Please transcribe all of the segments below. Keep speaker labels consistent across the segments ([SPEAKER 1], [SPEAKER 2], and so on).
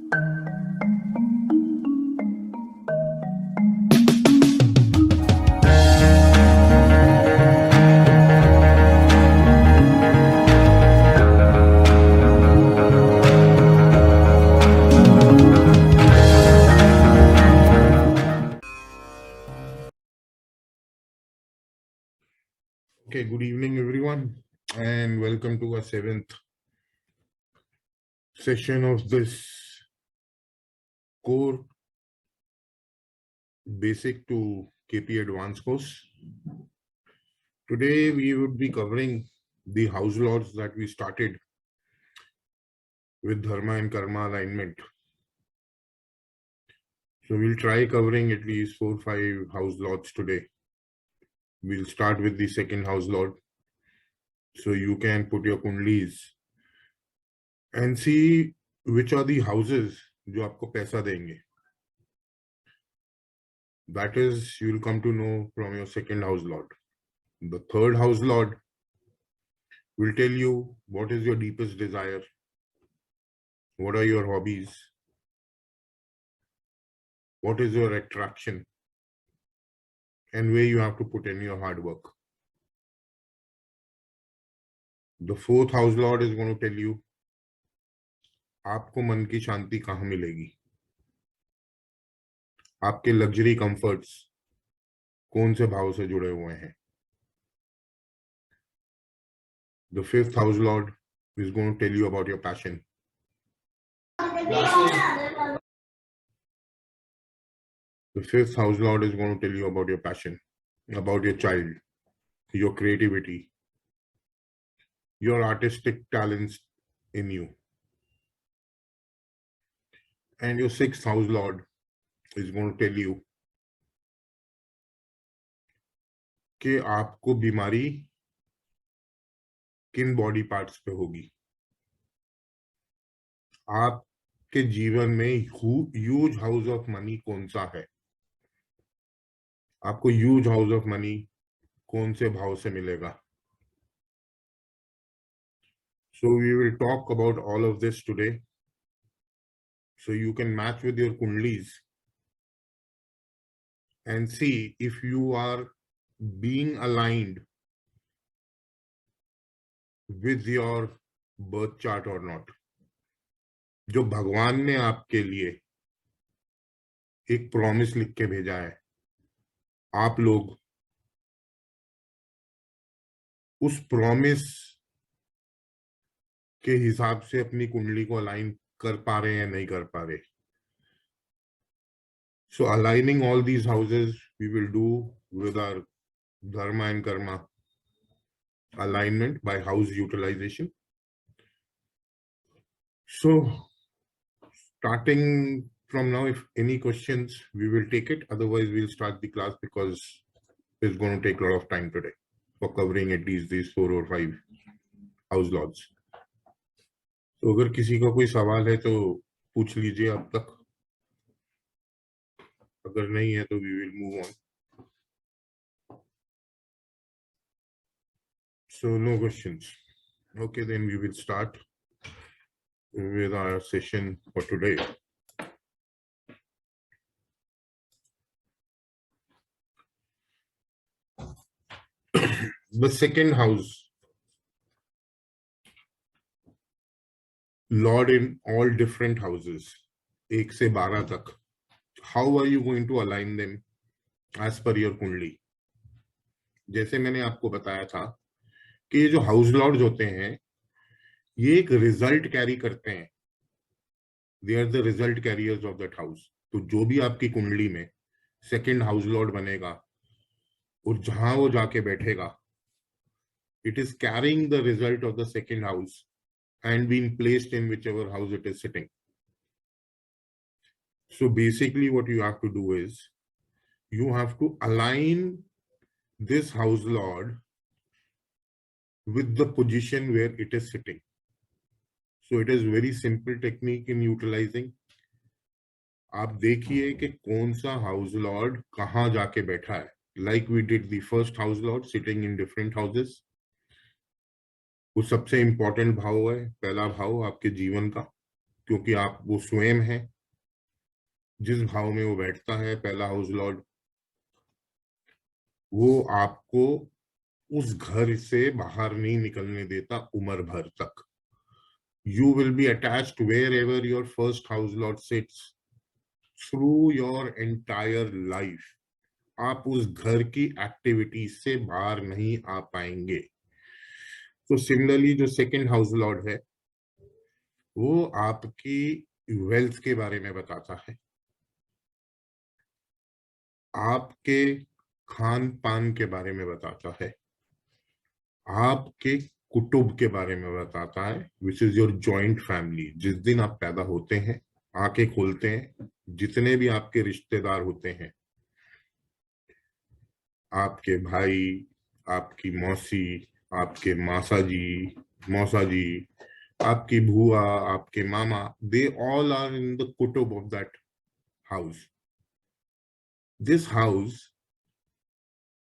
[SPEAKER 1] Okay, good evening, everyone, and welcome to our 7th session of this core basic to KP advanced course. Today, we would be covering the house laws that we started with dharma and karma alignment. So we'll try covering at least 4 or 5 house laws today. We'll start with the second house law. So you can put your kundlis and see which are the houses जो आपको पैसा देंगे. That is, you will come to know from your second house lord. The third house lord will tell you what is your deepest desire, what are your hobbies, what is your attraction, and where you have to put in your hard work. The fourth house lord is going to tell you आपको मन की शांति कहाँ मिलेगी, आपके luxury comforts कौन से भाव से जुड़े हुए हैं. The fifth house lord is going to tell you about your passion. The fifth house lord is going to tell you about your passion, about your child, your creativity, your artistic talents in you. And your sixth house lord is going to tell you कि आपको बीमारी किन body parts पे होगी, आपके जीवन में huge house of money कौन सा है, आपको ह्यूज हाउस ऑफ मनी कौन से भाव से मिलेगा. So we will talk about all of this today. So you can match with your kundlis and see if you are being aligned with your birth chart or not. जो भगवान ने आपके लिए एक प्रॉमिस लिख के भेजा है, आप लोग उस प्रॉमिस के हिसाब से अपनी कुंडली को अलाइन कर पा रहे हैं या नहीं कर पा रहे. So aligning all these houses we will do with our dharma and karma alignment by house utilization. So starting from now, if any questions, we will take it. Otherwise, we'll start the class because it's going to take a lot of time today for covering at least these 4 or 5 house laws. So अगर किसी का कोई सवाल है तो पूछ लीजिए अब तक, अगर नहीं है तो we will move on. So no questions. Okay, then we will start with our session for today. The second house, Lord in all different houses, 1 से 12 तक. How are you going to align them as per your कुंडली? जैसे मैंने आपको बताया था कि ये जो हाउस लॉर्ड्स होते हैं ये एक रिजल्ट कैरी करते हैं. They are the result carriers of that house. तो जो भी आपकी कुंडली में सेकंड हाउस लॉर्ड बनेगा और जहां वो जाके बैठेगा, it is carrying the result of the second house and being placed in whichever house it is sitting. So basically what you have to do is you have to align this house lord with the position where it is sitting. So it is very simple technique in utilizing. आप देखिए कि कौन सा house Lord कहाँ जाके बैठा है. Like we did the first house lord sitting in different houses. वो सबसे इंपॉर्टेंट भाव है, पहला भाव आपके जीवन का. क्योंकि आप वो स्वयं है, जिस भाव में वो बैठता है पहला हाउस लॉर्ड, वो आपको उस घर से बाहर नहीं निकलने देता उम्र भर तक. You will be attached wherever your first house lord sits through your entire life. आप उस घर की एक्टिविटीज से बाहर नहीं आ पाएंगे. तो सिमिलरली जो सेकंड हाउस लॉर्ड है, वो आपकी वेल्थ के बारे में बताता है, आपके खान पान के बारे में बताता है, आपके कुटुंब के बारे में बताता है, which is your joint family. जिस दिन आप पैदा होते हैं, आंखें खोलते हैं, जितने भी आपके रिश्तेदार होते हैं, आपके भाई, आपकी मौसी, आपके मौसा जी, आपकी बुआ, आपके मामा, they all are in the कुटुंब of that house. This house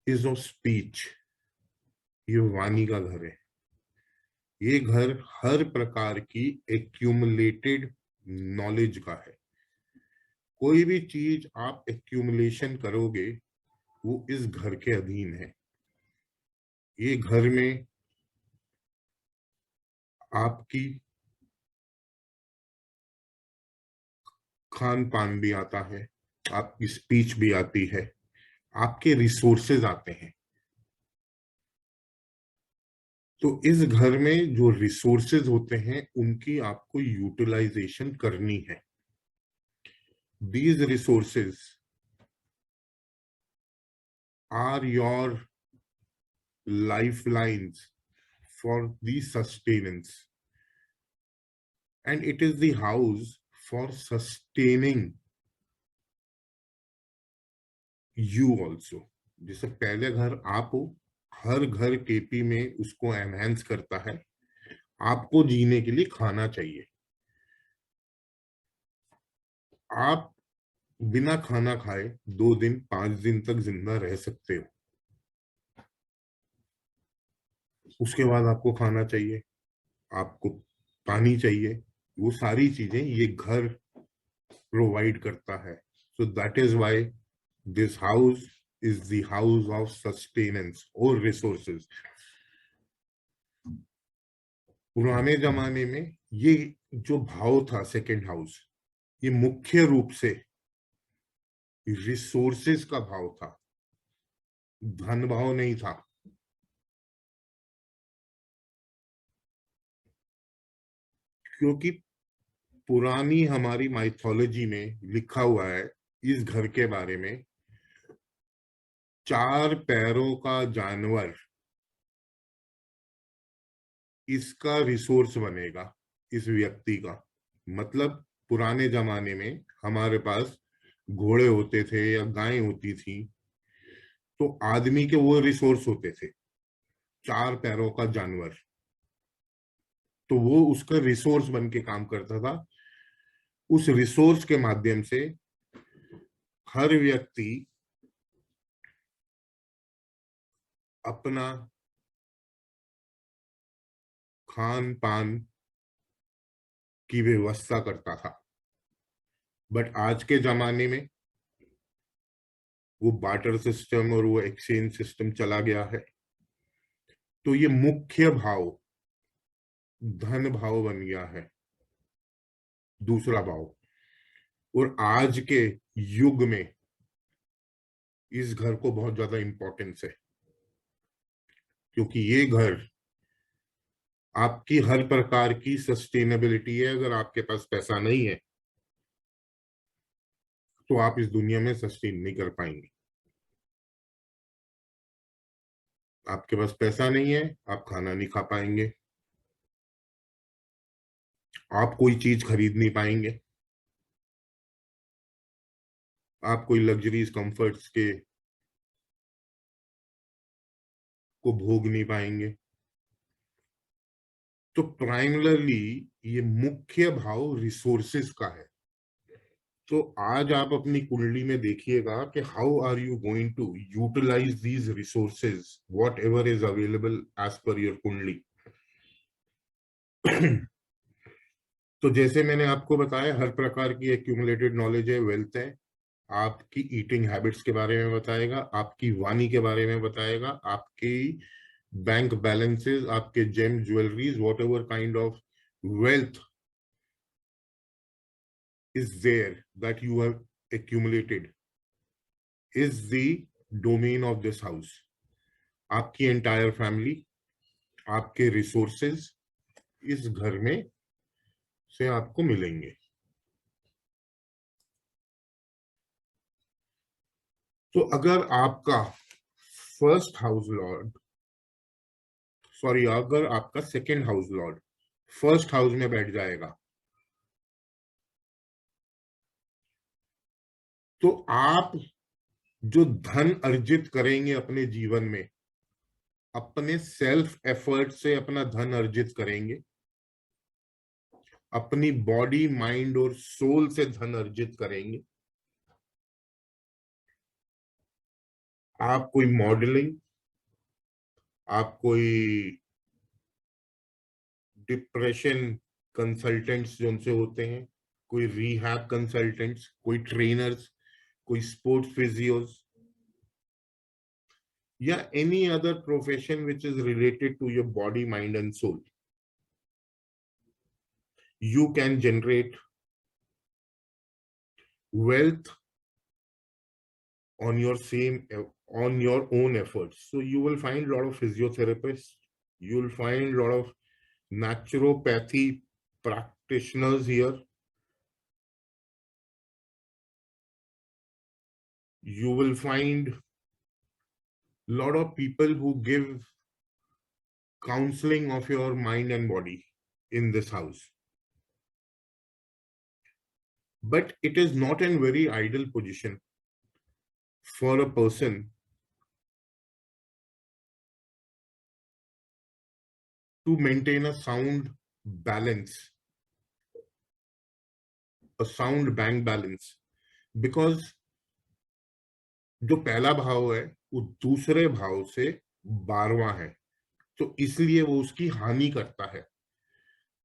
[SPEAKER 1] is of speech. ये वाणी का घर है. ये घर हर प्रकार की एक्यूमुलेटेड नॉलेज का है. कोई भी चीज आप एक्यूमुलेशन करोगे, वो इस घर के अधीन है. ये घर में आपकी खान पान भी आता है, आपकी स्पीच भी आती है, आपके रिसोर्सेज आते हैं. तो इस घर में जो रिसोर्सेज होते हैं, उनकी आपको यूटिलाइजेशन करनी है. These resources are your lifelines for the sustenance, and it is the house for sustaining you also. जैसे पहले घर आप हो, हर घर केपी में उसको एनहेंस करता है. आपको जीने के लिए खाना चाहिए. आप बिना खाना खाए 2 दिन 5 दिन तक जिंदा रह सकते हो. उसके बाद आपको खाना चाहिए, आपको पानी चाहिए. वो सारी चीजें ये घर प्रोवाइड करता है. So that is why this house is the house of sustenance और रिसोर्सेज. पुराने जमाने में ये जो भाव था सेकेंड हाउस, ये मुख्य रूप से रिसोर्सेज का भाव था, धन भाव नहीं था. क्योंकि पुरानी हमारी माइथोलॉजी में लिखा हुआ है इस घर के बारे में, 4 पैरों का जानवर इसका रिसोर्स बनेगा, इस व्यक्ति का. मतलब पुराने जमाने में हमारे पास घोड़े होते थे या गायें होती थी, तो आदमी के वो रिसोर्स होते थे, 4 पैरों का जानवर. तो वो उसका रिसोर्स बन के काम करता था. उस रिसोर्स के माध्यम से हर व्यक्ति अपना खान पान की व्यवस्था करता था. बट आज के जमाने में वो बार्टर सिस्टम और वो एक्सचेंज सिस्टम चला गया है. तो ये मुख्य भाव धन भाव बन गया है, दूसरा भाव. और आज के युग में इस घर को बहुत ज्यादा इंपॉर्टेंस है, क्योंकि ये घर आपकी हर प्रकार की सस्टेनेबिलिटी है. अगर आपके पास पैसा नहीं है, तो आप इस दुनिया में सस्टेन नहीं कर पाएंगे. आपके पास पैसा नहीं है, आप खाना नहीं खा पाएंगे, आप कोई चीज खरीद नहीं पाएंगे, आप कोई लग्जरीज कंफर्ट्स के को भोग नहीं पाएंगे. तो प्राइमरली ये मुख्य भाव रिसोर्सेज का है. तो आज आप अपनी कुंडली में देखिएगा कि how are you going to utilise these resources, whatever is available as per your kundli. तो जैसे मैंने आपको बताया, हर प्रकार की एक्यूमुलेटेड नॉलेज है, वेल्थ है। आपकी ईटिंग हैबिट्स के बारे में बताएगा, आपकी वाणी के बारे में बताएगा, आपकी बैंक बैलेंसेस, आपके gem jewelleries, whatever kind of wealth is there that you have accumulated is the domain of this house. आपकी एंटायर फैमिली, आपके रिसोर्सेज इस घर में से आपको मिलेंगे। तो अगर आपका फर्स्ट हाउस लॉर्ड, सॉरी, अगर आपका second house lord first house में बैठ जाएगा, तो आप जो धन अर्जित करेंगे अपने जीवन में, अपने सेल्फ एफर्ट से अपना धन अर्जित करेंगे, अपनी बॉडी, माइंड और सोल से धन अर्जित करेंगे। आप कोई मॉडलिंग, आप कोई डिप्रेशन कंसल्टेंट्स जो उनसे होते हैं, कोई रिहैब कंसल्टेंट्स, कोई ट्रेनर्स, कोई स्पोर्ट्स फिजियोज, या any other profession which is related to your body, mind and soul, you can generate wealth on your own efforts. So you will find a lot of physiotherapists, you will find a lot of naturopathy practitioners here, you will find a lot of people who give counseling of your mind and body in this house. But it is not a very ideal position for a person to maintain a sound balance, a sound bank balance, because जो पहला भाव है वो दूसरे भाव से 12वां है, तो इसलिए वो उसकी हानि करता है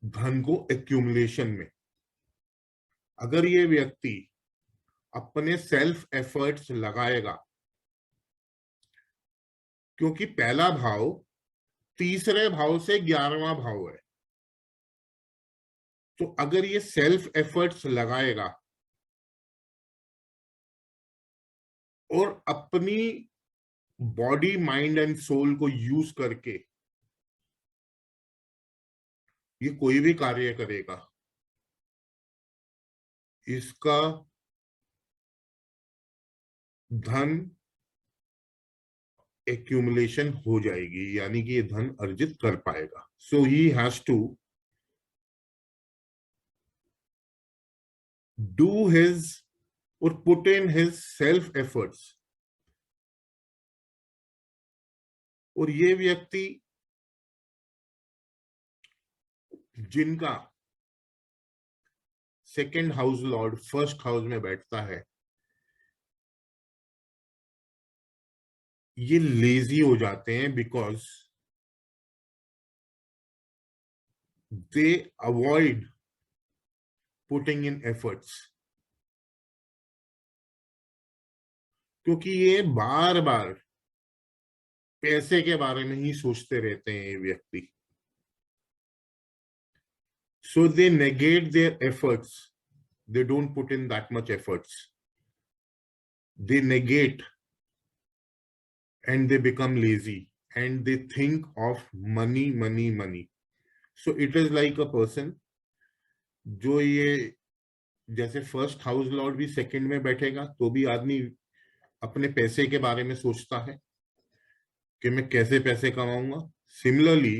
[SPEAKER 1] धन को एक्यूमुलेशन में। अगर ये व्यक्ति अपने सेल्फ एफर्ट्स लगाएगा, क्योंकि पहला भाव तीसरे भाव से 11वां भाव है, तो अगर ये सेल्फ एफर्ट्स लगाएगा और अपनी बॉडी, माइंड एंड सोल को यूज करके ये कोई भी कार्य करेगा, इसका धन एक्यूमुलेशन हो जाएगी, यानी कि ये धन अर्जित कर पाएगा। So he has to do his और put in his self efforts. और ये व्यक्ति जिनका second house lord first house में बैठता है, ये लेजी हो जाते हैं, because they avoid putting in efforts. क्योंकि ये बार बार पैसे के बारे में ही सोचते रहते हैं ये व्यक्ति, so they negate their efforts, they don't put in that much efforts, they negate and they become lazy and they think of money, money, money. So it is like a person जो ये, जैसे first house Lord भी second में बैठेगा तो भी आदमी अपने पैसे के बारे में सोचता है कि मैं कैसे पैसे कमाऊंगा। Similarly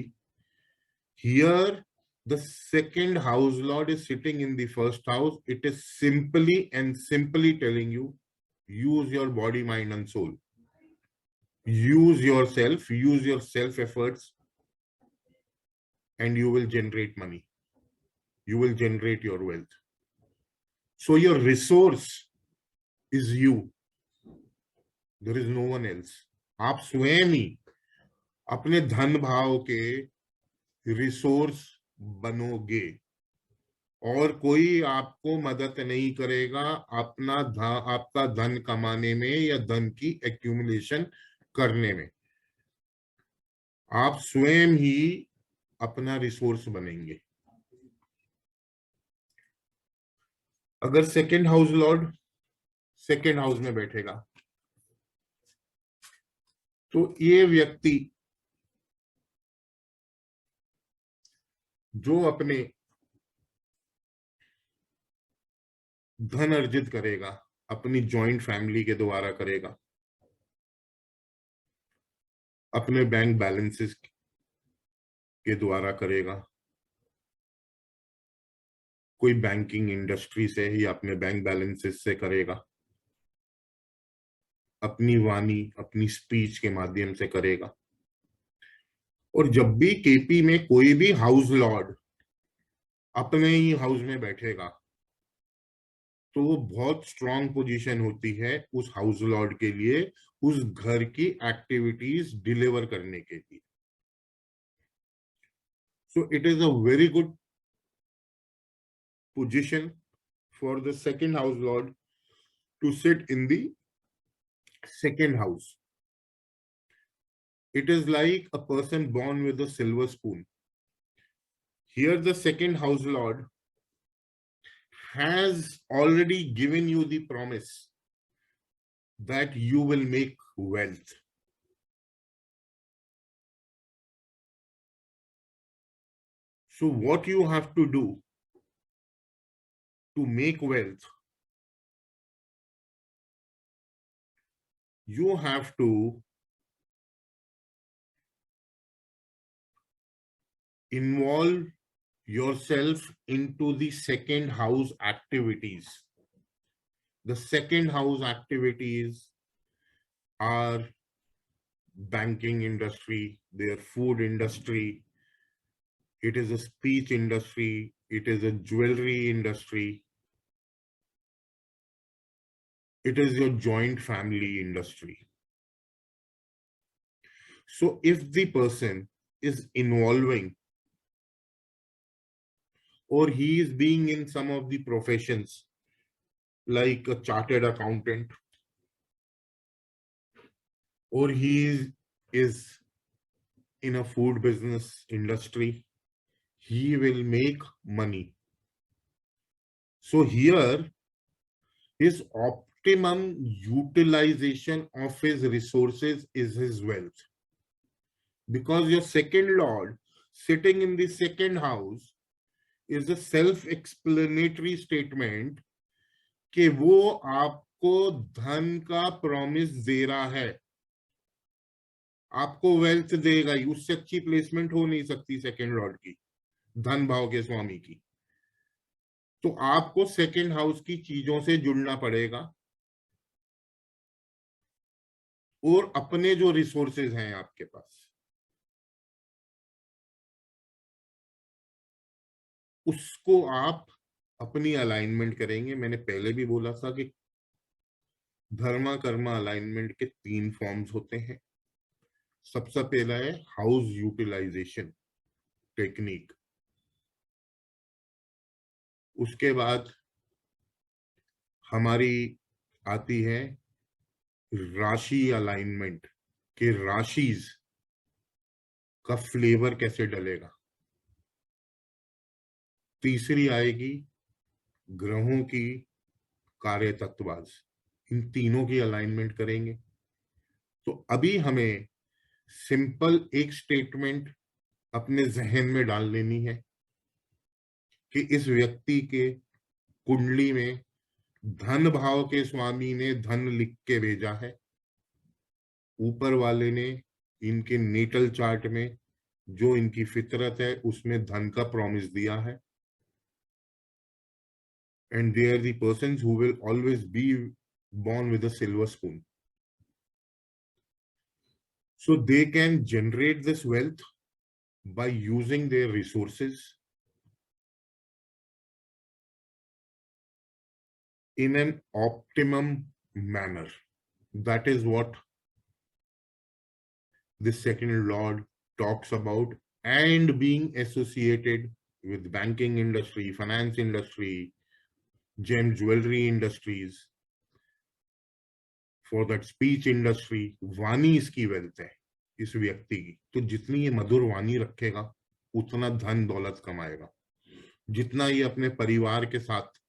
[SPEAKER 1] here the second house lord is sitting in the first house, it is simply and simply telling you, use your body, mind and soul, use yourself, use your self efforts, and you will generate money, you will generate your wealth. So your resource is you, there is no one else. आप स्वयं ही अपने धन भाव के resource बनोगे। और कोई आपको मदद नहीं करेगा आपका धन कमाने में या धन की एक्यूमुलेशन करने में। आप स्वयं ही अपना रिसोर्स बनेंगे। अगर second house Lord second house में बैठेगा तो ये व्यक्ति जो अपने धन अर्जित करेगा अपनी जॉइंट फैमिली के द्वारा करेगा, अपने बैंक बैलेंसेस के द्वारा करेगा, कोई बैंकिंग इंडस्ट्री से या अपने बैंक बैलेंसेस से करेगा, अपनी वाणी अपनी स्पीच के माध्यम से करेगा। और जब भी केपी में कोई भी हाउस लॉर्ड अपने ही हाउस में बैठेगा तो वो बहुत स्ट्रांग पोजीशन होती है उस हाउस लॉर्ड के लिए उस घर की एक्टिविटीज डिलीवर करने के लिए। So it is a very good position for the second house lord to sit in the second house. It is like a person born with a silver spoon. Here the second house lord has already given you the promise that you will make wealth. So what you have to do to make wealth, you have to involve yourself into the second house activities. The second house activities are banking industry, their food industry, it is a speech industry, it is a jewelry industry, it is your joint family industry. So if the person is involving or he is being in some of the professions like a chartered accountant, or is in a food business industry, he will make money. So here his optimum utilization of his resources is his wealth. Because your second lord sitting in the second house is a self-explanatory statement कि वो आपको धन का promise दे रहा है, आपको wealth देगा ही। उससे अच्छी प्लेसमेंट हो नहीं सकती सेकेंड लॉर्ड की, धन भाव के स्वामी की। तो आपको सेकेंड हाउस की चीजों से जुड़ना पड़ेगा और अपने जो रिसोर्सेज हैं आपके पास उसको आप अपनी अलाइनमेंट करेंगे। मैंने पहले भी बोला था कि धर्मा कर्मा अलाइनमेंट के 3 फॉर्म्स होते हैं। सबसे पहला है हाउस यूटिलाइजेशन टेक्निक, उसके बाद हमारी आती है राशि अलाइनमेंट कि राशिज का फ्लेवर कैसे डलेगा। तीसरी आएगी ग्रहों की कार्य तत्वाज। इन तीनों की अलाइनमेंट करेंगे। तो अभी हमें सिंपल एक स्टेटमेंट अपने जहन में डाल लेनी है कि इस व्यक्ति के कुंडली में धन भाव के स्वामी ने धन लिख के भेजा है, ऊपर वाले ने इनके नेटल चार्ट में जो इनकी फितरत है उसमें धन का प्रॉमिस दिया है। And they are the persons who will always be born with a silver spoon. So they can generate this wealth by using their resources in an optimum manner. That is what the second lord talks about, and being associated with banking industry, finance industry, gem jewelry industries, for that speech industry. वाणी इसकी wealth है इस व्यक्ति की। तो जितनी ये मधुर वाणी रखेगा उतना धन दौलत कमाएगा। जितना ये अपने परिवार के साथ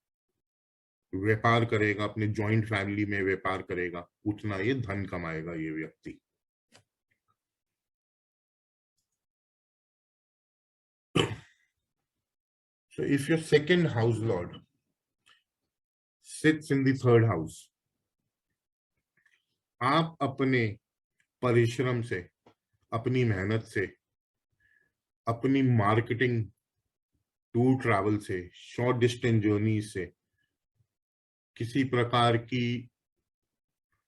[SPEAKER 1] व्यापार करेगा, अपने जॉइंट फैमिली में व्यापार करेगा, उतना ये धन कमाएगा ये व्यक्ति। So if your second house lord sits in the third house, आप अपने परिश्रम से, अपनी मेहनत से, अपनी मार्केटिंग, टूर ट्रैवल से, शॉर्ट डिस्टेंस जर्नी से, किसी प्रकार की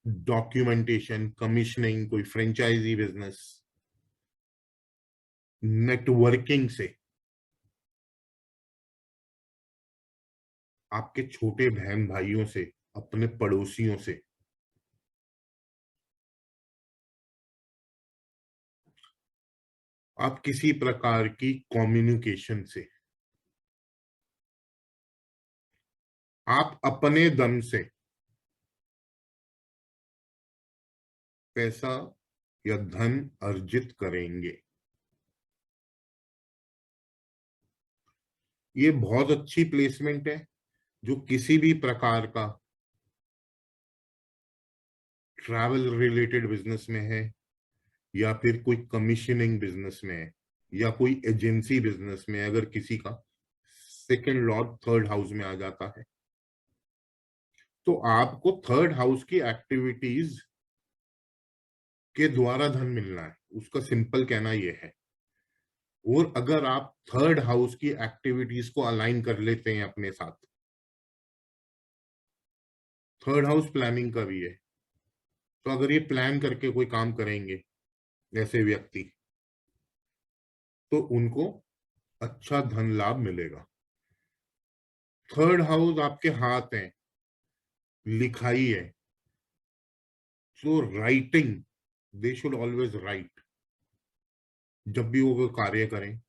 [SPEAKER 1] डॉक्यूमेंटेशन, कमीशनिंग, कोई फ्रेंचाइजी बिजनेस, नेटवर्किंग से, आपके छोटे बहन भाइयों से, अपने पड़ोसियों से, आप किसी प्रकार की कम्युनिकेशन से, आप अपने दम से पैसा या धन अर्जित करेंगे। ये बहुत अच्छी प्लेसमेंट है जो किसी भी प्रकार का ट्रैवल रिलेटेड बिजनेस में है, या फिर कोई कमीशनिंग बिजनेस में है, या कोई एजेंसी बिजनेस में, अगर किसी का सेकंड लॉर्ड थर्ड हाउस में आ जाता है तो आपको थर्ड हाउस की एक्टिविटीज के द्वारा धन मिलना है, उसका सिंपल कहना यह है। और अगर आप थर्ड हाउस की एक्टिविटीज को अलाइन कर लेते हैं अपने साथ, थर्ड हाउस प्लानिंग का भी है, तो अगर ये प्लान करके कोई काम करेंगे ऐसे व्यक्ति, तो उनको अच्छा धन लाभ मिलेगा। थर्ड हाउस आपके हाथ है, लिखाई है, so writing, they should always right. जब भी वो कार्य करें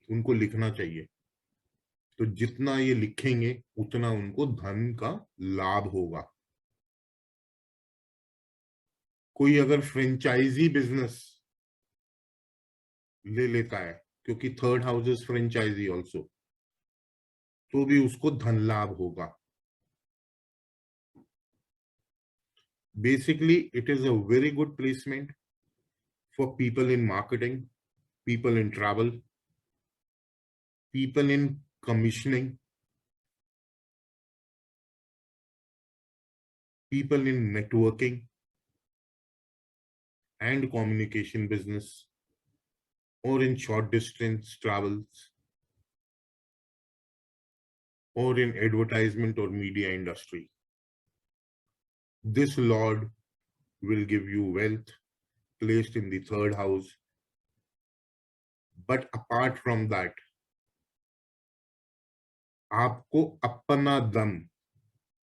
[SPEAKER 1] उनको लिखना चाहिए। तो जितना ये लिखेंगे उतना उनको धन का लाभ होगा। कोई अगर फ्रेंचाइजी बिजनेस ले लेता है, क्योंकि third house is franchisee also, तो भी उसको धन लाभ होगा। Basically it is a very good placement for people in marketing, people in travel, people in commissioning, people in networking and communication business, or in short distance travels, or in advertisement or media industry. This Lord will give you wealth placed in the third house. But apart from that, आपको अपना दम,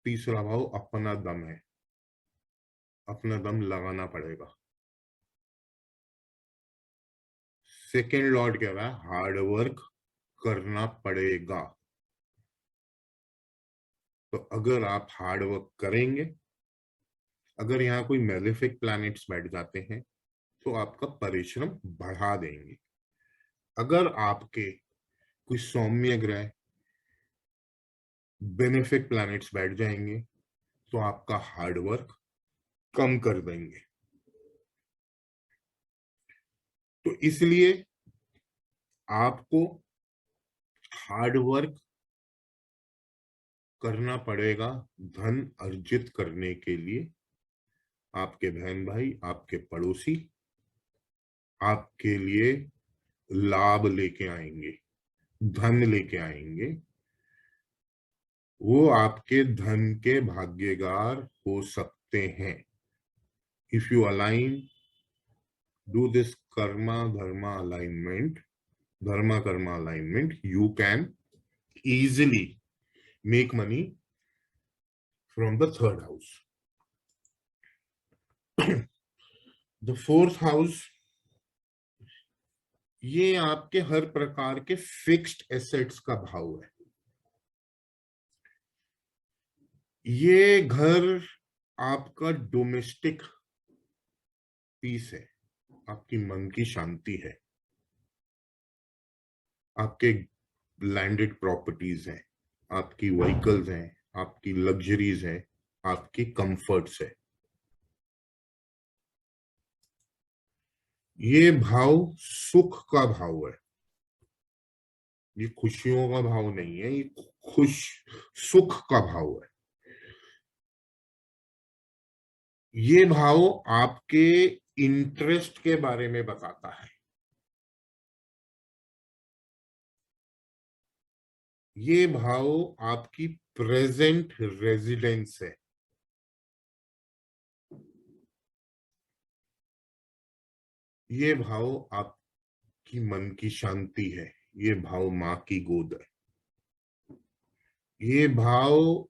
[SPEAKER 1] तीसरा भाव अपना दम है, अपना दम लगाना पड़ेगा। सेकेंड लॉर्ड कह रहा है हार्ड वर्क करना पड़ेगा। तो अगर आप हार्ड वर्क करेंगे, अगर यहाँ कोई मेलेफिक प्लैनेट्स बैठ जाते हैं तो आपका परिश्रम बढ़ा देंगे। अगर आपके कोई सौम्य ग्रह बेनिफिक प्लैनेट्स बैठ जाएंगे तो आपका हार्ड वर्क कम कर देंगे। तो इसलिए आपको हार्ड वर्क करना पड़ेगा धन अर्जित करने के लिए। आपके बहन भाई, आपके पड़ोसी आपके लिए लाभ लेके आएंगे, धन लेके आएंगे। वो आपके धन के भाग्यगार हो सकते हैं। If you align, do this karma dharma alignment, dharma karma alignment, you can easily make money from the third house. The fourth house ये आपके हर प्रकार के फिक्स्ड एसेट्स का भाव है। ये घर आपका डोमेस्टिक पीस है, आपकी मन की शांति है, आपके लैंडेड प्रॉपर्टीज हैं, आपकी व्हीकल्स हैं, आपकी लग्जरीज हैं, आपकी कंफर्ट्स है। ये भाव सुख का भाव है, ये खुशियों का भाव नहीं है, ये खुश सुख का भाव है। ये भाव आपके इंटरेस्ट के बारे में बताता है। ये भाव आपकी प्रेजेंट रेजिडेंस है। ये भाव आपकी मन की शांति है। ये भाव माँ की गोद है। ये भाव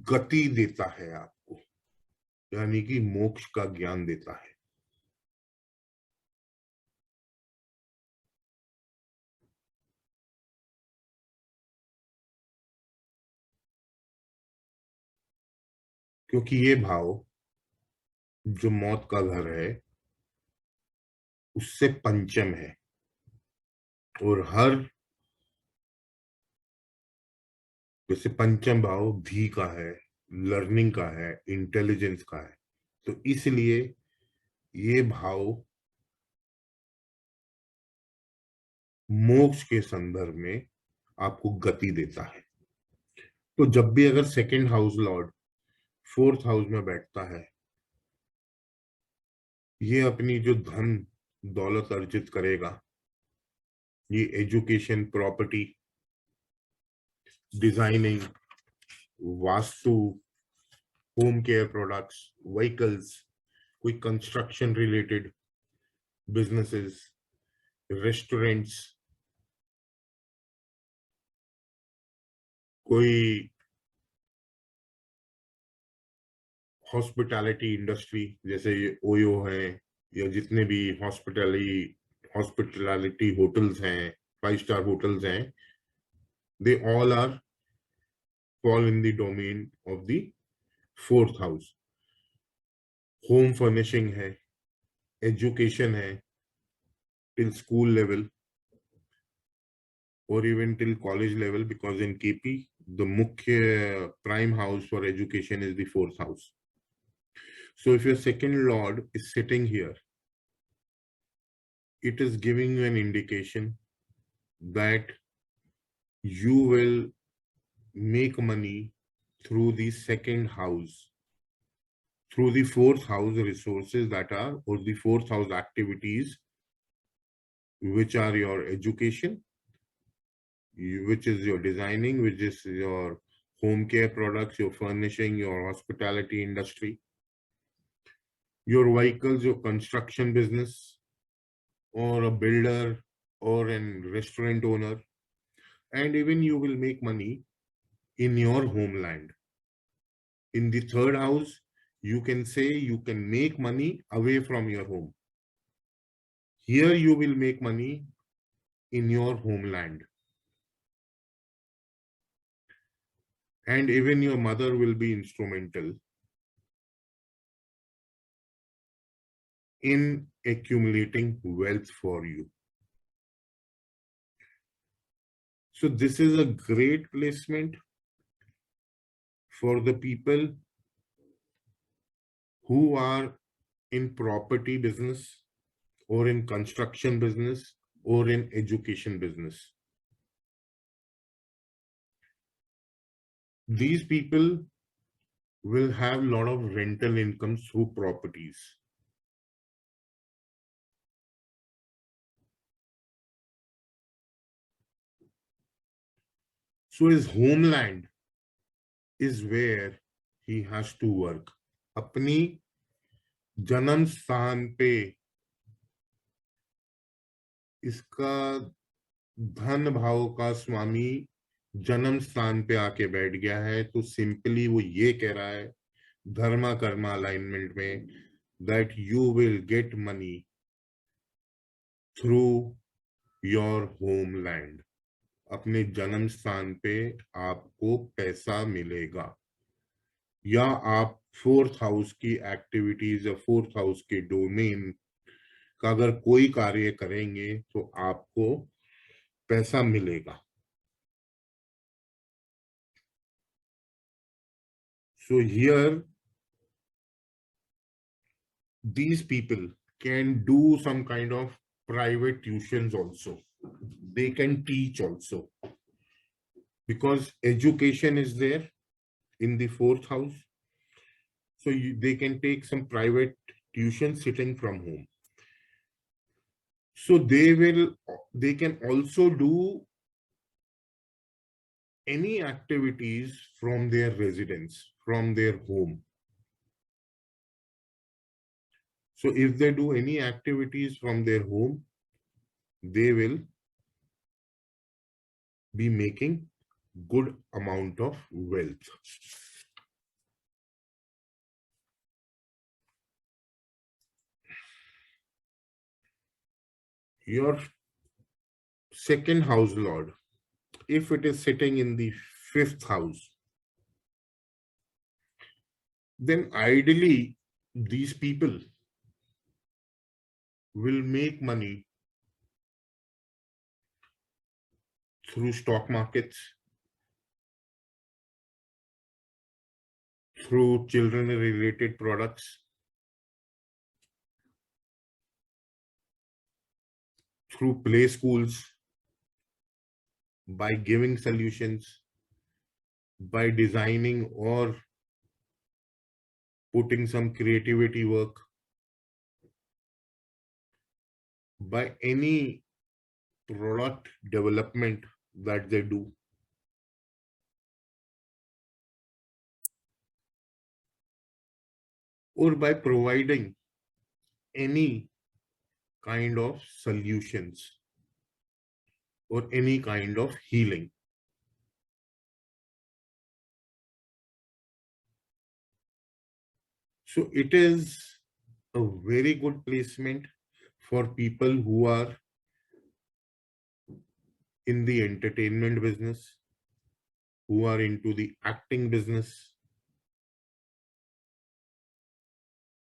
[SPEAKER 1] गति देता है आपको, यानी कि मोक्ष का ज्ञान देता है। क्योंकि ये भाव जो मौत का घर है उससे पंचम है, और हर जैसे पंचम भाव धी का है, लर्निंग का है, इंटेलिजेंस का है, तो इसलिए ये भाव मोक्ष के संदर्भ में आपको गति देता है। तो जब भी अगर second house Lord fourth house में बैठता है, ये अपनी जो धन दौलत अर्जित करेगा, ये education, property, designing, vastu, home care products, vehicles, कोई कंस्ट्रक्शन रिलेटेड बिजनेसेस, रेस्टोरेंट्स, कोई हॉस्पिटैलिटी इंडस्ट्री, जैसे ये ओयो है, या जितने भी हॉस्पिटैलिटी होटल्स हैं, 5 स्टार होटल्स हैं, they all are fall in the domain of the fourth house. Home furnishing है, एजुकेशन है till school level or even till college level, because in KP the mukhya prime house for education is the fourth house. So if your second lord is sitting here, it is giving you an indication that you will make money through the second house, through the fourth house resources that are, or the fourth house activities, which are your education, which is your designing, which is your home care products, your furnishing, your hospitality industry, your vehicles, your construction business, or a builder, or a restaurant owner, and even you will make money in your homeland. In the third house, you can say you can make money away from your home. Here you will make money in your homeland. And even your mother will be instrumental in accumulating wealth for you. So this is a great placement for the people who are in property business, or in construction business, or in education business. These people will have a lot of rental incomes through properties. So his homeland is where he has to work. अपनी जन्म स्थान पे इसका धन भाव का स्वामी जन्म स्थान पे आके बैठ गया है, तो सिंपली वो ये कह रहा है धर्मा कर्मा अलाइनमेंट में that you will get money through your homeland. अपने जन्म स्थान पे आपको पैसा मिलेगा, या आप फोर्थ हाउस की एक्टिविटीज या फोर्थ हाउस के डोमेन का अगर कोई कार्य करेंगे तो आपको पैसा मिलेगा. So here these people can do some kind of private tuitions also. They can teach also, because education is there in the fourth house. So they can take some private tuition sitting from home. So they can also do any activities from their residence, from their home. So if they do any activities from their home, they will be making good amount of wealth. Your second house lord, if it is sitting in the fifth house, then ideally these people will make money through stock markets, through children related products, through play schools, by giving solutions, by designing or putting some creativity work, by any product development that they do. Or by providing any kind of solutions or any kind of healing. So it is a very good placement for people who are in the entertainment business, who are into the acting business,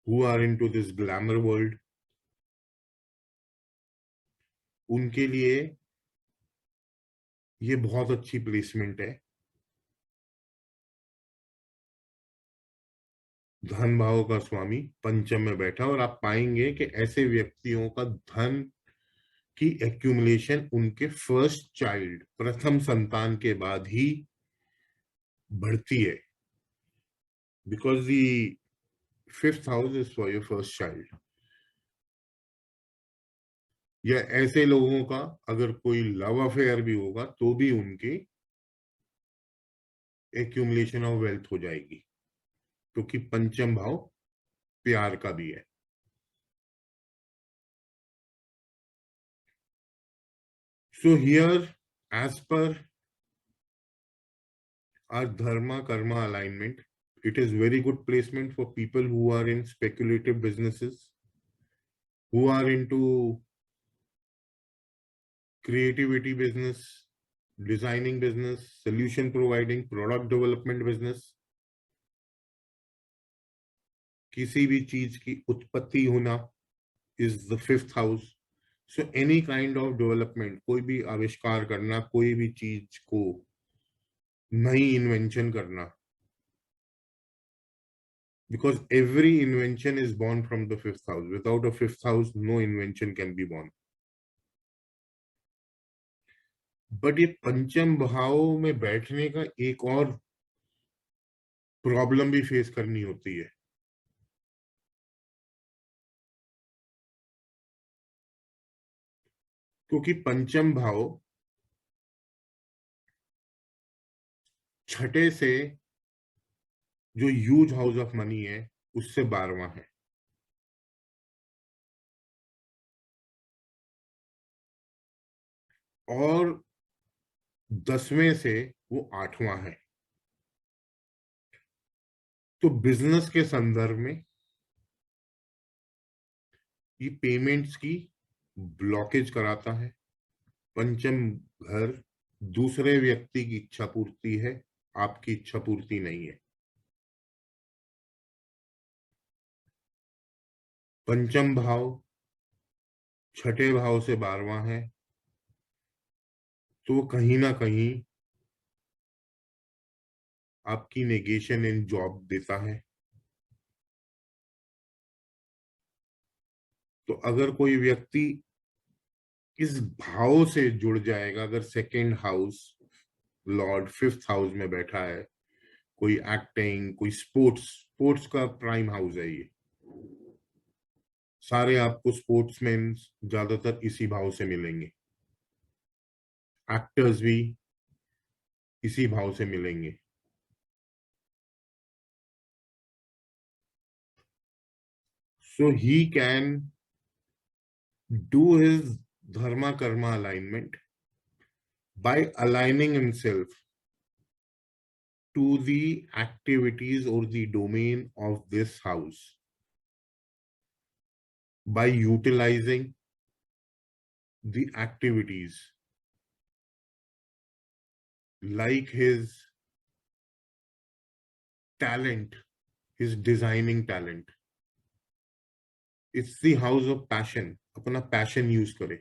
[SPEAKER 1] who are into this glamour world. उनके लिए ये बहुत अच्छी placement है. धन भाव का स्वामी पंचम में बैठा, और आप पाएंगे कि ऐसे व्यक्तियों का धन की एक्यूमुलेशन उनके फर्स्ट चाइल्ड, प्रथम संतान के बाद ही बढ़ती है, because the fifth house is for your first child. या ऐसे लोगों का अगर कोई लव अफेयर भी होगा तो भी उनकी एक्यूमुलेशन ऑफ वेल्थ हो जाएगी, क्योंकि पंचम भाव प्यार का भी है. So here, as per our dharma karma alignment, it is very good placement for people who are in speculative businesses, who are into creativity business, designing business, solution providing, product development business. किसी भी चीज की उत्पत्ति होना is the fifth house. So any kind of development, कोई भी आविष्कार करना, कोई भी चीज को नई इन्वेंशन करना, because every invention is born from the fifth house. Without a fifth house, no invention can be born. But ये पंचम भाव में बैठने का एक और प्रॉब्लम भी फेस करनी होती है. क्योंकि पंचम भाव छठे से जो ह्यूज हाउस ऑफ मनी है उससे 12वां है, और 10वें से वो 8वां है. तो बिजनेस के संदर्भ में ये पेमेंट्स की ब्लॉकेज कराता है। पंचम घर दूसरे व्यक्ति की इच्छा पूर्ति है, आपकी इच्छा पूर्ति नहीं है। पंचम भाव छठे भाव से 12वां है, तो कहीं ना कहीं आपकी नेगेशन इन जॉब देता है। तो अगर कोई व्यक्ति इस भाव से जुड़ जाएगा, अगर second house Lord fifth house में बैठा है, कोई एक्टिंग, कोई स्पोर्ट्स, स्पोर्ट्स का प्राइम हाउस है ये, सारे आपको स्पोर्ट्समैन ज्यादातर इसी भाव से मिलेंगे, एक्टर्स भी इसी भाव से मिलेंगे। So he can do his dharma karma alignment by aligning himself to the activities or the domain of this house, by utilizing the activities like his talent, his designing talent. It's the house of passion, अपना passion use करे।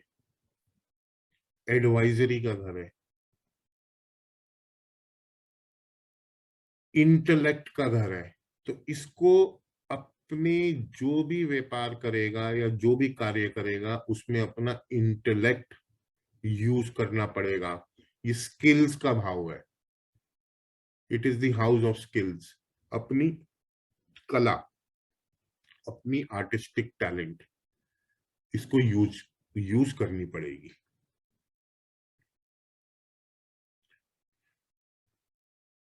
[SPEAKER 1] Advisory का घर है, intellect का घर है, तो इसको अपने जो भी व्यापार करेगा या जो भी कार्य करेगा उसमें अपना इंटेलेक्ट यूज करना पड़ेगा। ये स्किल्स का भाव है, it is the house of skills. अपनी कला, अपनी आर्टिस्टिक टैलेंट, इसको यूज यूज करनी पड़ेगी।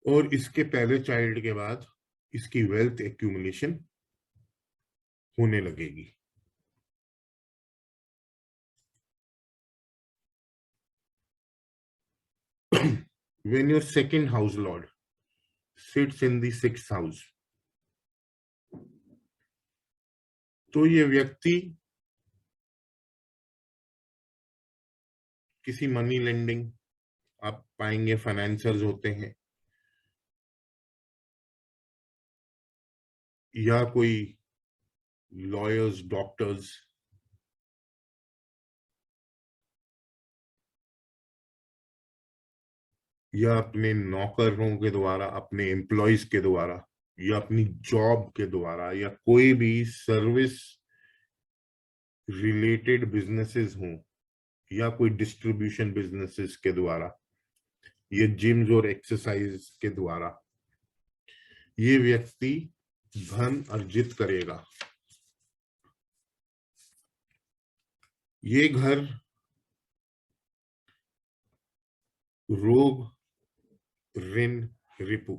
[SPEAKER 1] और इसके पहले चाइल्ड के बाद इसकी वेल्थ एक्यूमुलेशन होने लगेगी। When your second house lord sits in the sixth house, तो ये व्यक्ति किसी मनी लेंडिंग, आप पाएंगे फाइनेंसर्स होते हैं, या कोई लॉयर्स, डॉक्टर्स, या अपने नौकरों के द्वारा, अपने एम्प्लॉयज के द्वारा, या अपनी जॉब के द्वारा, या कोई भी सर्विस रिलेटेड बिजनेसेस हों, या कोई डिस्ट्रीब्यूशन बिजनेसेस के द्वारा, ये जिम्स और एक्सरसाइज के द्वारा ये व्यक्ति धन अर्जित करेगा। ये घर रोग, ऋण, रिपु,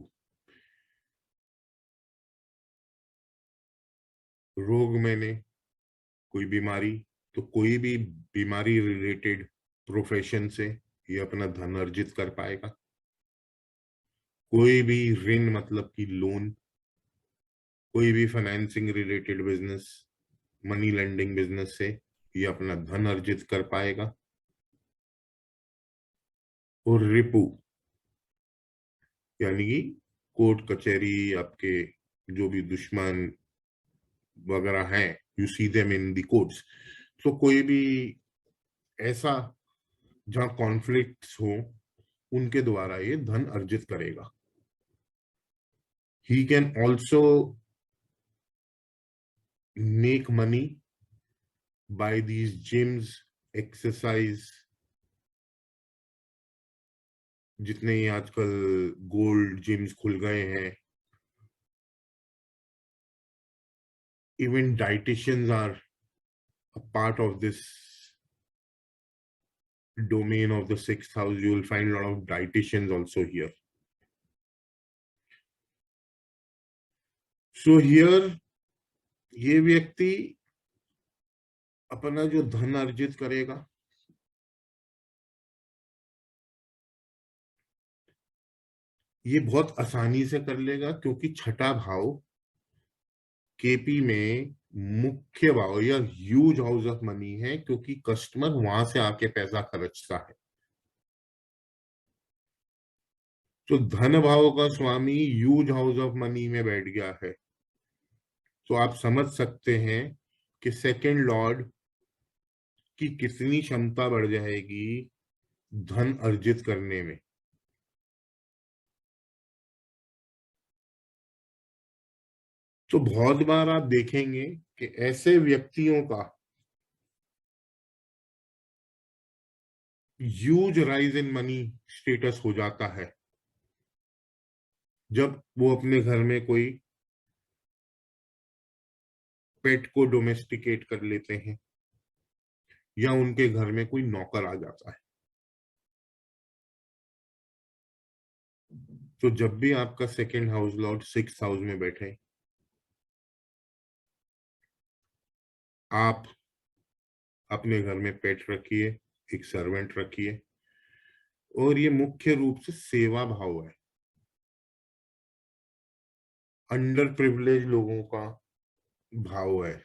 [SPEAKER 1] रोग मैंने कोई बीमारी, तो कोई भी बीमारी रिलेटेड प्रोफेशन से ये अपना धन अर्जित कर पाएगा। कोई भी ऋण मतलब कि लोन, कोई भी financing related business, money lending business से ये अपना धन अर्जित कर पाएगा। और रिपु यानी कि कोर्ट कचहरी, आपके जो भी दुश्मन वगैरह हैं, you see them in the courts. तो कोई भी ऐसा जहां कॉन्फ्लिक्ट्स हो, उनके द्वारा ये धन अर्जित करेगा। He can also make money by these gyms, exercise, जितने ही आजकल गोल्ड जिम्स खुल गए हैं, even dieticians are a part of this domain of the sixth house. You will find a lot of dietitians also here. So here ये व्यक्ति अपना जो धन अर्जित करेगा, ये बहुत आसानी से कर लेगा, क्योंकि छठा भाव केपी में मुख्य भाव या ह्यूज हाउस ऑफ मनी है, क्योंकि कस्टमर वहां से आके पैसा खर्चता है। तो धन भाव का स्वामी ह्यूज हाउस ऑफ मनी में बैठ गया है, तो आप समझ सकते हैं कि सेकंड लॉर्ड की कितनी क्षमता बढ़ जाएगी धन अर्जित करने में। तो बहुत बार आप देखेंगे कि ऐसे व्यक्तियों का huge rise in money status हो जाता है जब वो अपने घर में कोई पेट को डोमेस्टिकेट कर लेते हैं या उनके घर में कोई नौकर आ जाता है। तो जब भी आपका second house Lord six house में बैठे, आप अपने घर में पेट रखिए, एक सर्वेंट रखिए, और ये मुख्य रूप से सेवा भाव है, अंडर प्रिविलेज लोगों का भाव है।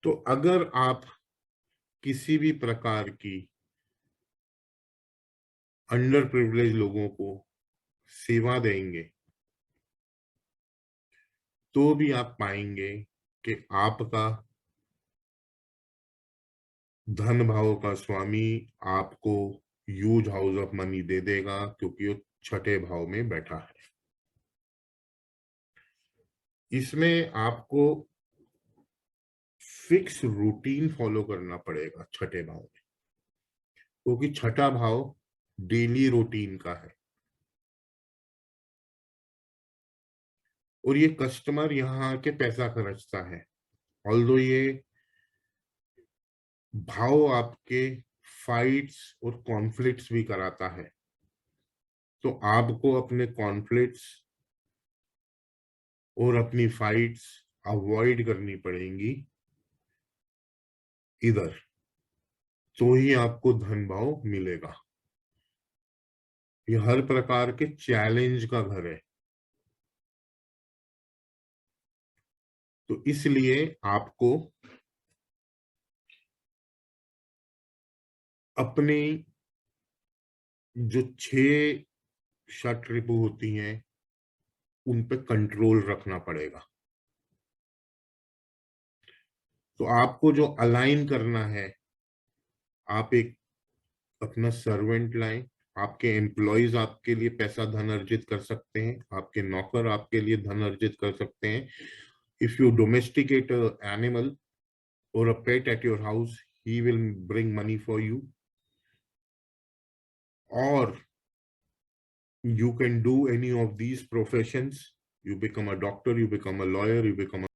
[SPEAKER 1] तो अगर आप किसी भी प्रकार की अंडर प्रिविलेज लोगों को सेवा देंगे, तो भी आप पाएंगे कि आपका धन भाव का स्वामी आपको ह्यूज हाउस ऑफ मनी दे देगा, क्योंकि वो छठे भाव में बैठा है। इसमें आपको फिक्स रूटीन फॉलो करना पड़ेगा छठे भाव में, क्योंकि छठा भाव डेली रूटीन का है, और ये कस्टमर यहाँ आके पैसा खर्चता है। ऑल्दो ये भाव आपके फाइट्स और कॉन्फ्लिक्ट्स भी कराता है, तो आपको अपने कॉन्फ्लिक्ट्स और अपनी फाइट्स अवॉइड करनी पड़ेंगी इधर, तो ही आपको धन भाव मिलेगा। ये हर प्रकार के चैलेंज का घर है, तो इसलिए आपको अपनी जो 6 शट रिपू होती हैं उन पे कंट्रोल रखना पड़ेगा। तो आपको जो अलाइन करना है, आप एक अपना सर्वेंट लाएं, आपके एम्प्लॉयज आपके लिए पैसा धन अर्जित कर सकते हैं, आपके नौकर आपके लिए धन अर्जित कर सकते हैं। If you domesticate animal or a pet at your house, he will bring money for you. Or you can do any of these professions. You become a doctor, you become a lawyer, you become a